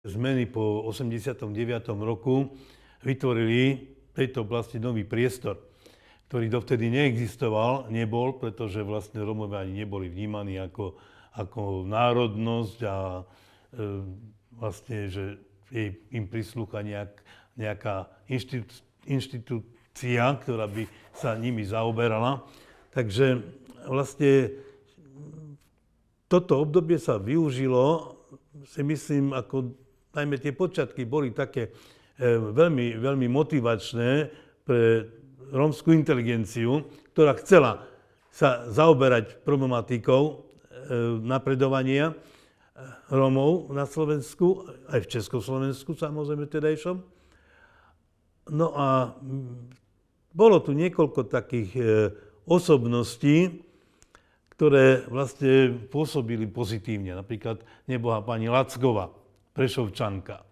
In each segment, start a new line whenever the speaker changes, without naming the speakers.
Zmeny po 89. roku vytvorili v tejto oblasti nový priestor, ktorý dovtedy neexistoval, nebol, pretože vlastne Rómovia ani neboli vnímaní ako národnosť a vlastne, že im prislúcha nejaká inštitúcia, ktorá by sa nimi zaoberala. Takže vlastne toto obdobie sa využilo, si myslím, ako najmä tie počiatky boli také veľmi, veľmi motivačné pre rómskú inteligenciu, ktorá chcela sa zaoberať problematikou napredovania Rómov na Slovensku, aj v Československu samozrejme tedajšom. No a bolo tu niekoľko takých osobností, ktoré vlastne pôsobili pozitívne. Napríklad nebohá pani Lacková, Prešovčanka.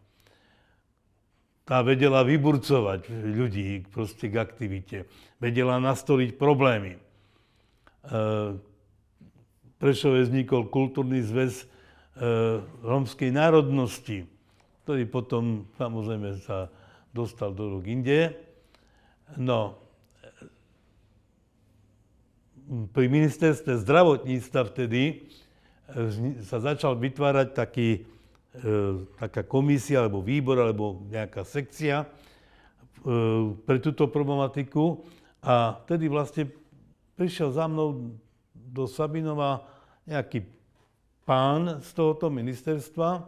Tá vedela vyburcovať ľudí proste k aktivite. Vedela nastoliť problémy. Prešove vznikol kultúrny zväz rómskej národnosti, ktorý potom samozrejme sa dostal do rúk inde. No, pri ministerstve zdravotníctva vtedy sa začal vytvárať taká komisia, alebo výbor, alebo nejaká sekcia pre túto problematiku. A vtedy vlastne prišiel za mnou do Sabinova nejaký pán z tohoto ministerstva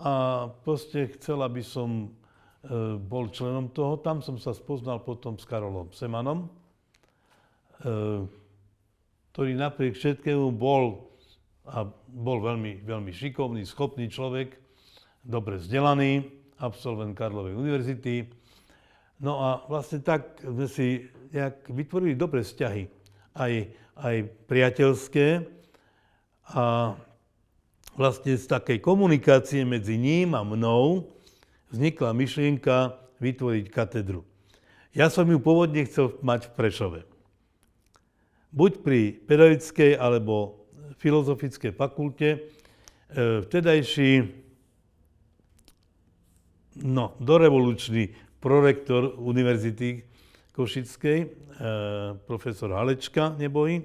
a proste chcel, aby som bol členom toho. Tam som sa spoznal potom s Karolom Semanom, ktorý napriek všetkému bol veľmi, veľmi šikovný, schopný človek, dobre vzdelaný, absolvent Karlovej univerzity. No a vlastne tak sme si vytvorili dobré vzťahy, aj priateľské. A vlastne z takej komunikácie medzi ním a mnou vznikla myšlienka vytvoriť katedru. Ja som ju pôvodne chcel mať v Prešove. Buď pri pedagogickej alebo filozofickej fakulte. Vtedajší dorevolučný prorektor Univerzity Košickej, profesor Halečka, nebojí.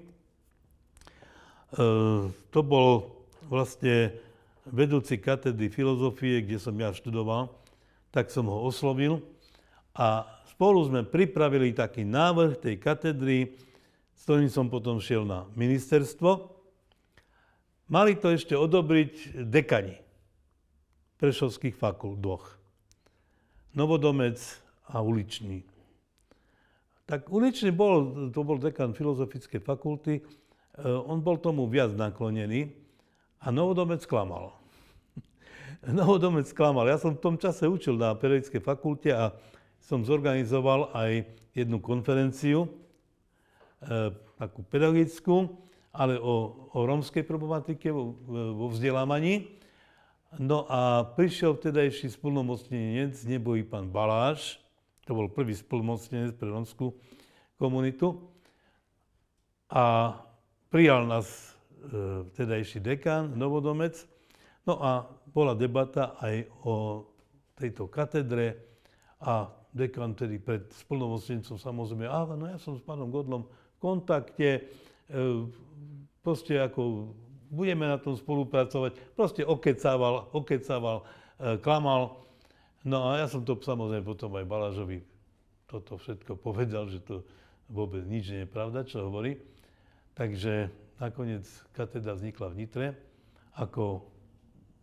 To bol vlastne vedúci katedry filozofie, kde som ja študoval, tak som ho oslovil a spolu sme pripravili taký návrh tej katedry, s ktorým som potom šiel na ministerstvo. Mali to ešte odobriť dekani prešovských fakult dvoch. Novodomec a Uličný. Tak Uličný bol dekan filozofickej fakulty, on bol tomu viac naklonený a Novodomec klamal. Novodomec klamal. Ja som v tom čase učil na pedagogickej fakulte a som zorganizoval aj jednu konferenciu, takú pedagogickú, ale o rómskej problematike vo vzdelávaní. No a prišiel vtedajší splnomocnenec, nebojí pán Baláš, to bol prvý splnomocnenec pre rómskú komunitu. A prijal nás vtedajší dekan, Novodomec. No a bola debata aj o tejto katedre a dekan tedy pred splnomocnencom samozrejme, no ja som s pánom Godlom v kontakte, proste ako budeme na tom spolupracovať, proste okecával, klamal. No a ja som to samozrejme potom aj Balážovi toto všetko povedal, že to vôbec nič nie je pravda, čo hovorí. Takže nakoniec katedra vznikla v Nitre ako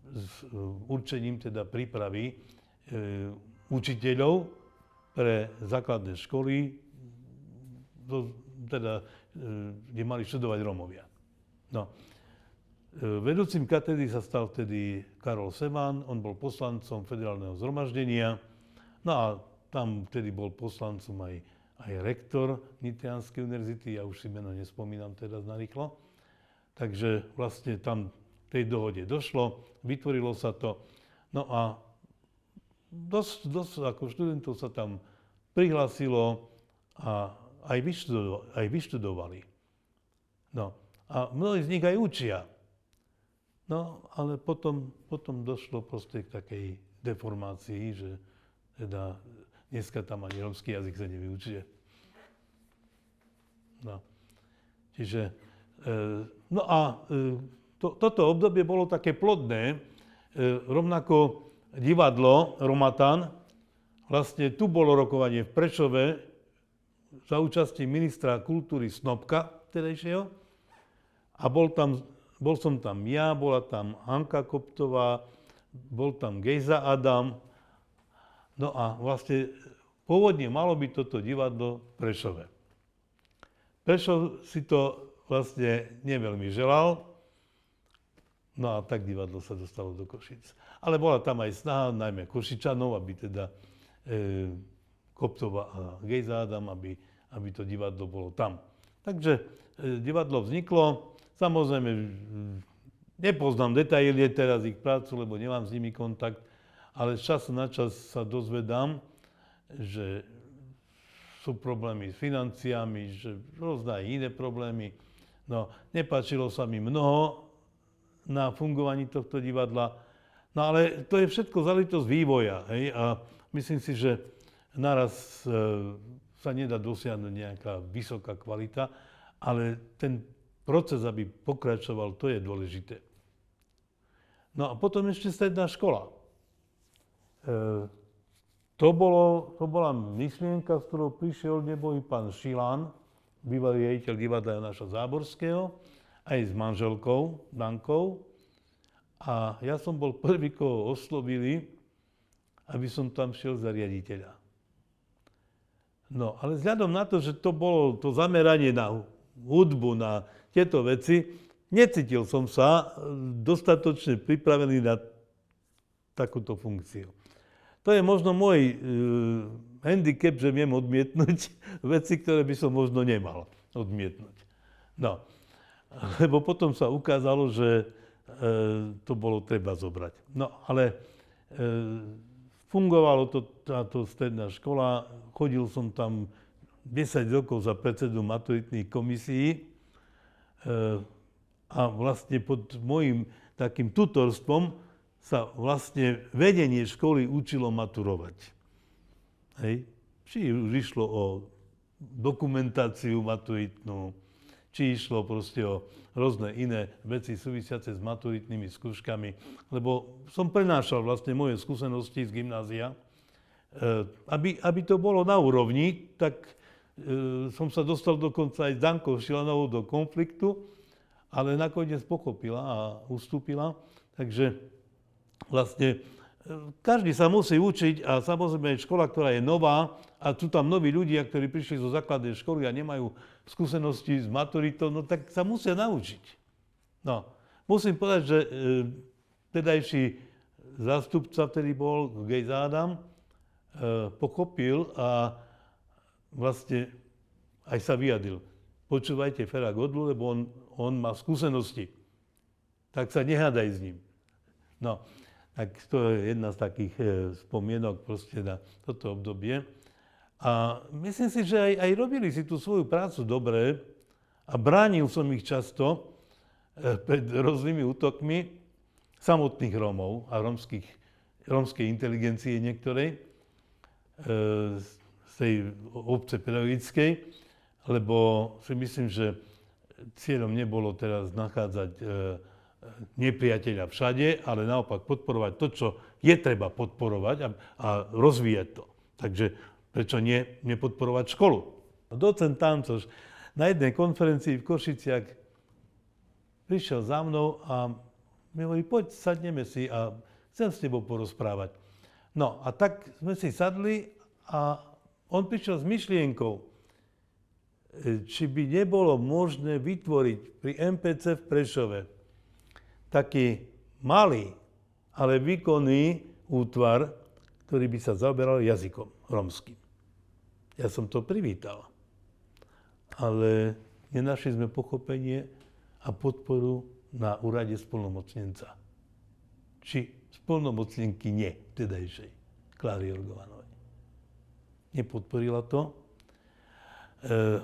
s určením teda prípravy učiteľov pre základné školy, kde mali študovať Rómovia. No. Vedúcim katedry sa stal vtedy Karol Seman, on bol poslancom federálneho zhromaždenia, no a tam vtedy bol poslancom aj rektor Nitrianskej univerzity, ja už si meno nespomínam teraz narýchlo. Takže vlastne tam tej dohode došlo, vytvorilo sa to, no a dosť ako študentov sa tam prihlásilo a aj vyštudovali. No a mnohí z nich aj učia. No, ale potom došlo proste k takej deformácii, že teda dneska tam ani rómsky jazyk sa nevyučuje. No. Čiže, toto obdobie bolo také plodné, rovnako divadlo Romatan, vlastne tu bolo rokovanie v Prešove za účasti ministra kultúry Snopka vtedajšieho a bol som tam ja, bola tam Hanka Koptová, bol tam Gejza Adam, no a vlastne pôvodne malo byť toto divadlo v Prešove. Prešov si to vlastne neveľmi želal, no a tak divadlo sa dostalo do Košíc. Ale bola tam aj snaha, najmä Košičanov, aby teda Koptová a Gejza Adam, aby to divadlo bolo tam. Takže divadlo vzniklo, samozrejme nepoznám detaily teraz ich prácu, lebo nemám s nimi kontakt, ale z času na čas sa dozvedám, že sú problémy s financiami, že rôzne aj iné problémy. No, nepáčilo sa mi mnoho na fungovaní tohto divadla, no ale to je všetko záležitosť vývoja, hej? A myslím si, že naraz sa nedá dosiahnuť nejaká vysoká kvalita, ale ten proces, aby pokračoval, to je dôležité. No a potom ešte stredná škola. To bola myšlienka, s ktorou prišiel neboj pán Šilán, bývalý riaditeľ divadla Janaša Záborského, aj s manželkou Dankou. A ja som bol prvý, koho oslovili, aby som tam šiel za riaditeľa. No, ale vzhľadom na to, že to bolo to zameranie na hudbu, na tieto veci, necítil som sa dostatočne pripravený na takúto funkciu. To je možno môj handicap, že viem odmietnúť veci, ktoré by som možno nemal odmietnúť. No, lebo potom sa ukázalo, že to bolo treba zobrať. No, ale fungovalo to, táto stredná škola, chodil som tam 10 rokov za predsedu maturitných komisií a vlastne pod môjim takým tutorstvom sa vlastne vedenie školy učilo maturovať. Hej. Či už išlo o dokumentáciu maturitnú, či išlo proste o rôzne iné veci súvisiace s maturitnými skúškami, lebo som prenášal vlastne moje skúsenosti z gymnázia. Aby to bolo na úrovni, tak som sa dostal dokonca aj s Dankou Šilanovou do konfliktu, ale nakoniec pochopila a ustúpila. Takže vlastne každý sa musí učiť a samozrejme škola, ktorá je nová a sú tam noví ľudia, ktorí prišli zo základnej školy a nemajú skúsenosti s maturitou, no tak sa musia naučiť. No, musím povedať, že tedajší zástupca, ktorý bol Gejza Adam, pochopil a vlastne aj sa vyjadril. Počúvajte Fera Godlu, lebo on má skúsenosti. Tak sa nehádaj s ním. No, tak to je jedna z takých spomienok proste na toto obdobie. A myslím si, že aj robili si tú svoju prácu dobre a bránil som ich často pred rôznymi útokmi samotných Rómov a rómskej inteligencie niektorej z tej obce pedagogickej, lebo si myslím, že cieľom nebolo teraz nachádzať nepriateľa všade, ale naopak podporovať to, čo je treba podporovať a rozvíjať to. Takže prečo nepodporovať školu? Docent Tancoš na jednej konferencii v Košiciach prišiel za mnou a mi hovorí, poď, sadneme si a chcem s tebou porozprávať. No a tak sme si sadli a on prišiel s myšlienkou, či by nebolo možné vytvoriť pri MPC v Prešove taký malý, ale výkonný útvar, ktorý by sa zaoberal jazykom rómskym. Ja som to privítal, ale nenašli sme pochopenie a podporu na úrade splnomocnenca. Či splnomocnenky nie, tedajšej, Kláry Jorgovanovej. Nepodporila to,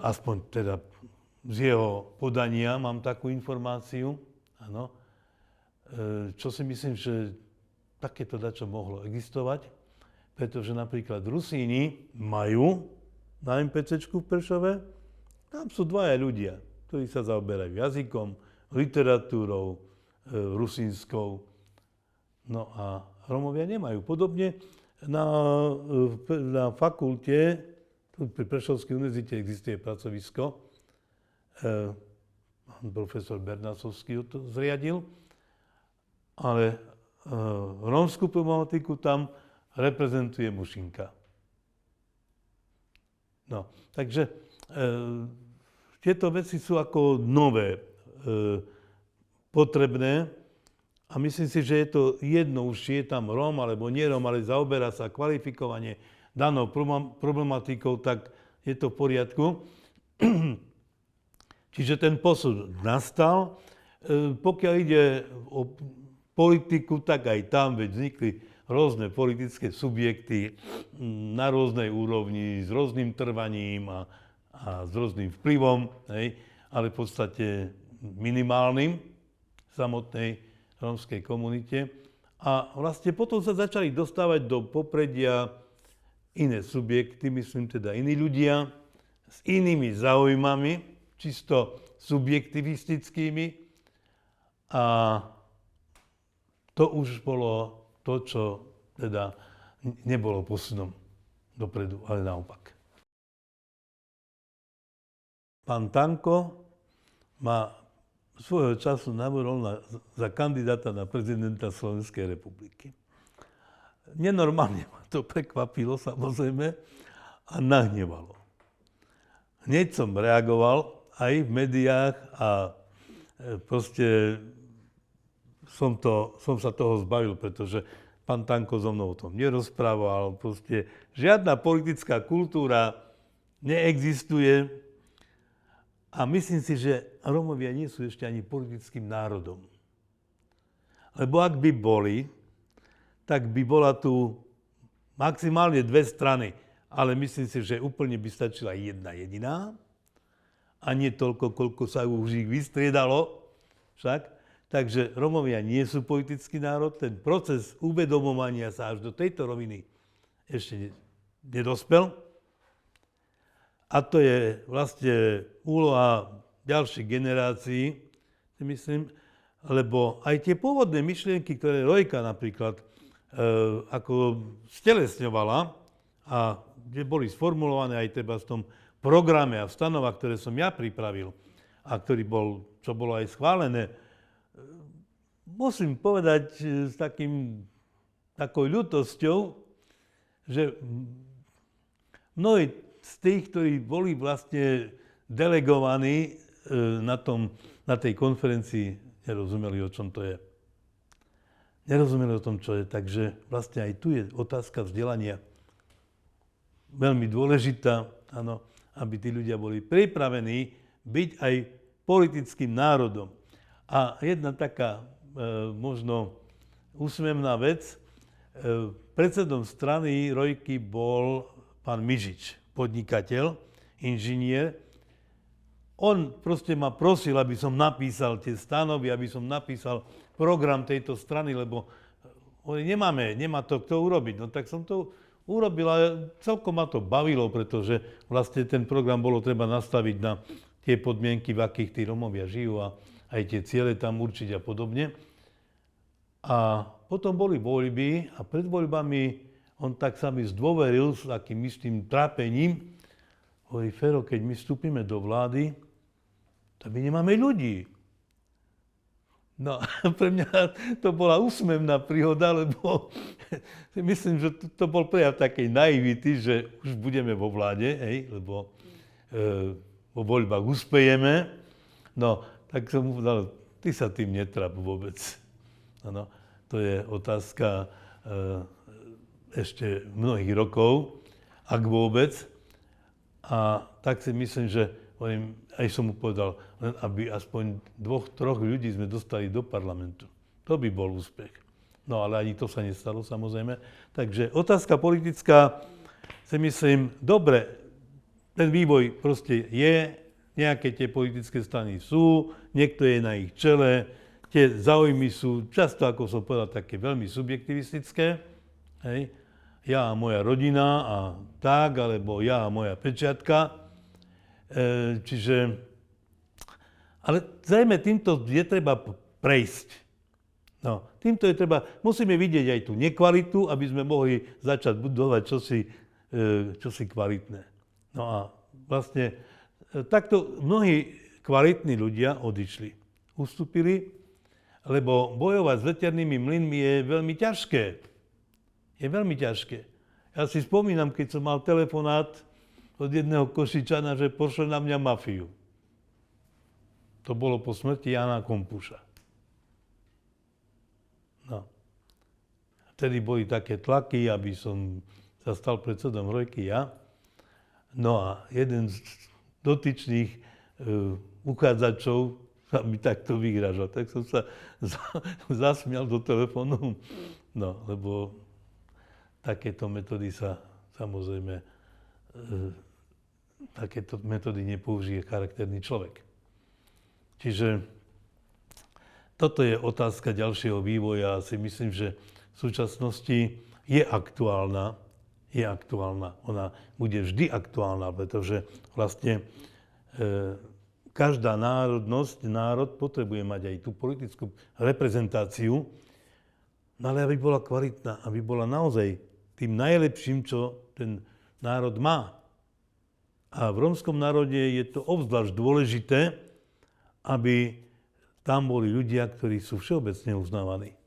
aspoň teda z jeho podania mám takú informáciu, áno. čo si myslím, že takéto dačo mohlo existovať, pretože napríklad Rusíni majú na MPCčku v Prešove, tam sú dvaja ľudia, ktorí sa zaoberajú jazykom, literatúrou, rusínskou. No a Rómovia nemajú. Podobne na fakulte, tu pri Prešovskej univerzite existuje pracovisko, profesor Bernacovský to zriadil, ale rómskú problematiku tam reprezentuje Mušinka. No, takže tieto veci sú ako nové, potrebné a myslím si, že je to jedno, už je tam Róm alebo nie Róm, ale zaoberá sa kvalifikovanie danou problematikou, tak je to v poriadku. Čiže ten posun nastal. Pokiaľ ide o politiku, tak aj tam veď vznikli rôzne politické subjekty na rôznej úrovni, s rôznym trvaním a s rôznym vplyvom, hej, ale v podstate minimálnym v samotnej rómskej komunite. A vlastne potom sa začali dostávať do popredia iné subjekty, myslím teda iní ľudia, s inými záujmami, čisto subjektivistickými. A to už bolo to, čo teda nebolo posunom dopredu, ale naopak. Pán Tanko ma svojho času navrhol za kandidáta na prezidenta Slovenskej republiky. Nenormálne ma to prekvapilo, samozrejme, a nahnevalo. Hneď som reagoval aj v médiách a proste som sa toho zbavil, pretože pán Tanko so mnou o tom nerozprával. Proste žiadna politická kultúra neexistuje a myslím si, že Rómovia nie sú ešte ani politickým národom. Lebo ak by boli, tak by bola tu maximálne dve strany, ale myslím si, že úplne by stačila jedna jediná a nie toľko, koľko sa už ich vystriedalo však. Takže Rómovia nie sú politický národ, ten proces uvedomovania sa až do tejto roviny ešte nedospel. A to je vlastne úloha ďalších generácií, si myslím, lebo aj tie pôvodné myšlienky, ktoré Rojka napríklad ako stelesňovala a kde boli sformulované aj treba v tom programe a v stanovách, ktoré som ja pripravil a čo bolo aj schválené, musím povedať s takou ľutosťou, že mnohí z tých, ktorí boli vlastne delegovaní na tej konferencii, nerozumeli, o čom to je. Nerozumeli o tom, čo je. Takže vlastne aj tu je otázka vzdelania veľmi dôležitá, áno, aby tí ľudia boli pripravení byť aj politickým národom. A jedna taká možno úsmevná vec, predsedom strany Rojky bol pán Mižič, podnikateľ, inžinier. On proste ma prosil, aby som napísal tie stanovy, aby som napísal program tejto strany, lebo nemá to kto urobiť. No tak som to urobil a celkom ma to bavilo, pretože vlastne ten program bolo treba nastaviť na tie podmienky, v akých tí Rómovia žijú a aj tie ciele tam určiť a podobne. A potom boli voľby a pred voľbami on tak sa mi zdôveril s takým istým trápením. Hovorí, Fero, keď my vstúpime do vlády, tak my nemáme ľudí. No pre mňa to bola úsmevná príhoda, lebo si myslím, že to bol prejav takej naivity, že už budeme vo vláde, hej, lebo vo voľbách uspejeme. No, tak som mu povedal, ty sa tým netráp vôbec. Ano, to je otázka ešte mnohých rokov, ak vôbec. A tak si myslím, že aj som mu povedal, len aby aspoň 2-3 ľudí sme dostali do parlamentu. To by bol úspech. No ale ani to sa nestalo, samozrejme. Takže otázka politická, si myslím, dobre, ten vývoj proste je, nejaké tie politické strany sú, niekto je na ich čele, tie záujmy sú často, ako som povedal, také veľmi subjektivistické. Hej. Ja a moja rodina a tak, alebo ja a moja pečiatka. Ale zrejme týmto je treba prejsť. No, týmto je treba, musíme vidieť aj tú nekvalitu, aby sme mohli začať budovať čosi kvalitné. No a vlastne takto mnohí kvalitní ľudia odišli, ustúpili, lebo bojovať s veternými mlynmi je veľmi ťažké. Je veľmi ťažké. Ja si spomínam, keď som mal telefonát od jedného Košičana, že pošle na mňa mafiu. To bolo po smrti Jána Kompuša. No. Vtedy boli také tlaky, aby som sa stal predsedom Hrojky ja. No a jeden z dotyčných uchádzačov sa mi takto vyhražal. Tak som sa zasmial do telefónu, no, lebo takéto metódy sa samozrejme, takéto metódy nepoužije charakterný človek. Čiže toto je otázka ďalšieho vývoja a si myslím, že v súčasnosti je aktuálna. Ona bude vždy aktuálna, pretože vlastne každá národ potrebuje mať aj tú politickú reprezentáciu, ale aby bola kvalitná, aby bola naozaj tým najlepším, čo ten národ má. A v rómskom národe je to obzvlášť dôležité, aby tam boli ľudia, ktorí sú všeobecne uznávaní.